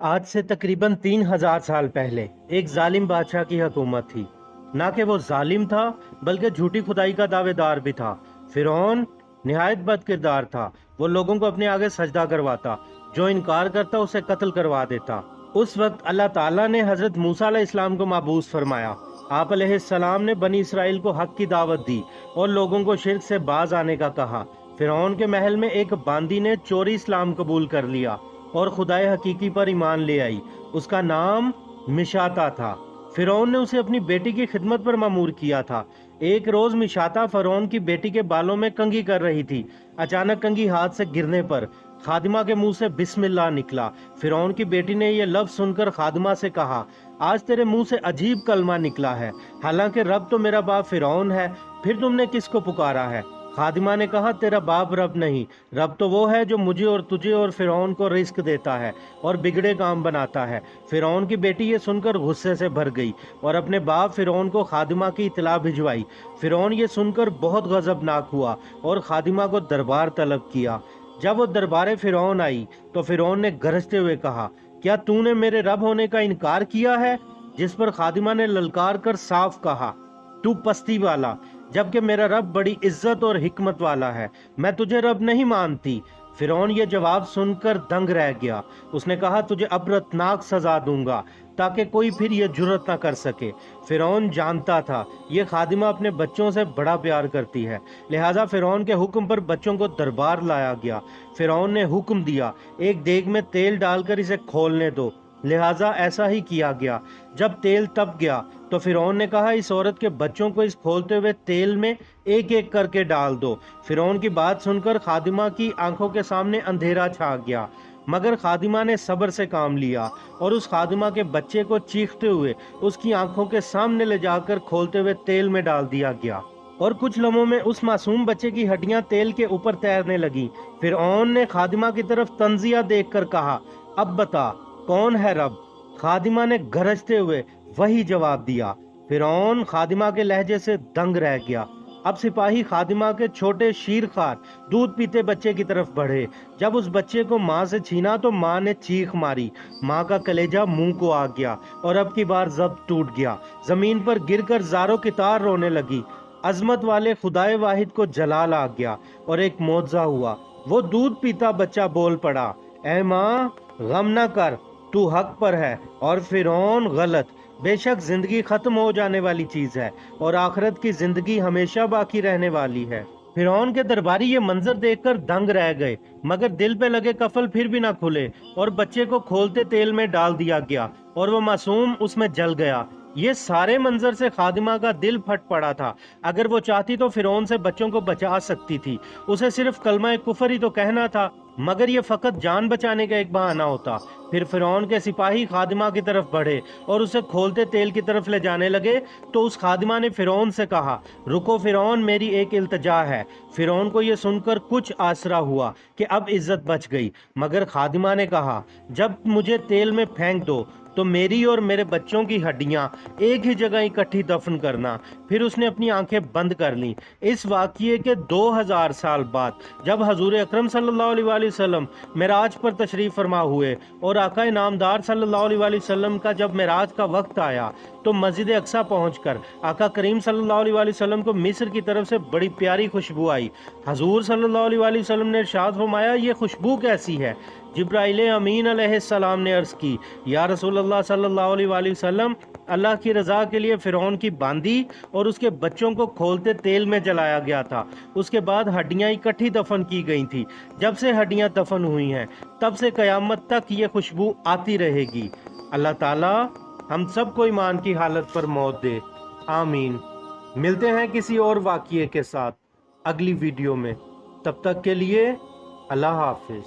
आज से तकरीबन 3000 साल पहले एक जालिम बादशाह की हुकूमत थी। ना कि वो जालिम था बल्कि झूठी खुदाई का दावेदार भी था। फिरौन निहायत बद किरदार था। वो लोगों को अपने आगे सजदा करवाता, जो इनकार करता उसे कत्ल करवा देता। उस वक्त अल्लाह ताला ने हजरत मूसा अलैहिस्सलाम को माबूस फरमाया। आप अलैहिस्सलाम ने बनी इसराइल को हक की दावत दी और लोगों को शिर्क से बाज आने का कहा। फिरौन के महल में एक बांदी ने चोरी इस्लाम कबूल कर लिया और खुदाए हकीकी पर ईमान ले आई। उसका नाम मिशाता था। फिरौन ने उसे अपनी बेटी की खिदमत पर मामूर किया था। एक रोज मिशाता फिरौन की बेटी के बालों में कंघी कर रही थी। अचानक कंघी हाथ से गिरने पर खादिमा के मुंह से बिस्मिल्लाह निकला। फिरौन की बेटी ने यह लफ्ज सुनकर खादिमा से कहा, आज तेरे मुंह से अजीब कलमा निकला है, हालांकि रब तो मेरा बाप फिरौन है, फिर तुमने किसको पुकारा है? खादिमा ने कहा, तेरा बाप रब नहीं, रब तो वो है जो मुझे और तुझे और फिरौन को रिस्क देता है और बिगड़े काम बनाता है। फिरौन की बेटी ये सुनकर गुस्से से भर गई और अपने बाप फिरौन को खादिमा की इतला भिजवाई। फिरौन ये सुनकर बहुत गजबनाक हुआ और खादिमा को दरबार तलब किया। जब वो दरबार फिरौन आई तो फिरौन ने गरजते हुए कहा, क्या तूने मेरे रब होने का इनकार किया है? जिस पर खादिमा ने ललकार कर साफ कहा, तू पस्ती वाला, जबकि मेरा रब बड़ी इज्जत और हिकमत वाला है, मैं तुझे रब नहीं मानती। फिरौन ये जवाब सुनकर दंग रह गया। उसने कहा, तुझे अबरतनाक सजा दूंगा ताकि कोई फिर ये जुर्रत ना कर सके। फिरौन जानता था ये खादिमा अपने बच्चों से बड़ा प्यार करती है, लिहाजा फिरौन के हुक्म पर बच्चों को दरबार लाया गया। फिरौन ने हुक्म दिया, एक देग में तेल डालकर इसे खोलने दो। लिहाजा ऐसा ही किया गया। जब तेल तप गया तो फिरौन ने कहा, इस औरत के बच्चों को इस खोलते हुए तेल में एक एक करके डाल दो। फिरौन की बात सुनकर खादिमा की आंखों के सामने अंधेरा छा गया, मगर खादिमा ने सब्र से काम लिया और उस खादिमा के बच्चे को चीखते हुए उसकी आंखों के सामने ले जाकर खोलते हुए तेल में डाल दिया गया और कुछ लम्हों में उस मासूम बच्चे की हड्डियां तेल के ऊपर तैरने लगी। फिरौन ने खादिमा की तरफ तंजिया देखकर कहा, अब बता कौन है रब? खादिमा ने गरजते हुए वही जवाब दिया। फिरौन खादिमा के लहजे से दंग रह गया। अब सिपाही खादिमा के छोटे शीरखार दूध पीते बच्चे की तरफ बढ़े। जब उस बच्चे को माँ से छीना तो माँ ने चीख मारी। माँ का कलेजा मुंह को आ गया और अब की बार जब्त टूट गया। जमीन पर गिरकर ज़ारो की तार रोने लगी। अजमत वाले खुदाए वाहिद को जलाल आ गया और एक मौजज़ा हुआ। वो दूध पीता बच्चा बोल पड़ा, ऐ माँ गम न कर, तू हक पर है और फिरौन गलत। बेशक जिंदगी खत्म हो जाने वाली चीज है और आखिरत की जिंदगी हमेशा बाकी रहने वाली है। फिरौन के दरबारी ये मंजर देखकर दंग रह गए, मगर दिल पे लगे कफल फिर भी ना खुले और बच्चे को खोलते तेल में डाल दिया गया और वो मासूम उसमें जल गया। ये सारे मंजर से खादिमा का दिल फट पड़ा था। अगर वो चाहती तो फिरौन से बच्चों को बचा सकती थी। उसे सिर्फ कलमा कुफर ही तो कहना था, मगर ये फकत जान बचाने का एक बहाना होता। फिर फिरौन के सिपाही खादिमा की तरफ बढ़े और उसे खोलते तेल की तरफ ले जाने लगे तो उस खादिमा ने फिरौन से कहा, रुको फिरौन, मेरी एक इल्तजा है। फिरौन को यह सुनकर कुछ आसरा हुआ कि अब इज्जत बच गई, मगर खादिमा ने कहा, जब मुझे तेल में फेंक दो तो मेरी और मेरे बच्चों की हड्डियां एक ही जगह इकट्ठी दफन करना। फिर उसने अपनी आंखें बंद कर लीं। इस वाक़ये के 2000 साल बाद जब हजूर अकरम सल्लल्लाहु अलैहि वसल्लम मेराज पर तशरीफ फरमा हुए और आका नामदार सल्लल्लाहु अलैहि वसल्लम का जब मेराज का वक्त आया तो मस्जिद अक्सा पहुंचकर आका करीम सल्लल्लाहु अलैहि वसल्लम को मिस्र की तरफ से बड़ी प्यारी खुशबू आई। हजूर सल्लल्लाहु अलैहि वसल्लम ने इरशाद फरमाया, ये खुशबू कैसी है? जिब्राइल अमीन अलैहिस्सलाम ने अर्ज की, या रसूलल्लाह सल्लल्लाहु अलैहि वसल्लम, अल्लाह की रजा के लिए फिरौन की बांदी और उसके बच्चों को खोलते तेल में जलाया गया था। उसके बाद हड्डियां इकट्ठी दफन की गई थी। जब से हड्डियां दफन हुई हैं तब से कयामत तक ये खुशबू आती रहेगी। अल्लाह ताला हम सबको ईमान की हालत पर मौत दे, आमीन। मिलते हैं किसी और वाक़ये के साथ अगली वीडियो में। तब तक के लिए अल्लाह हाफिज।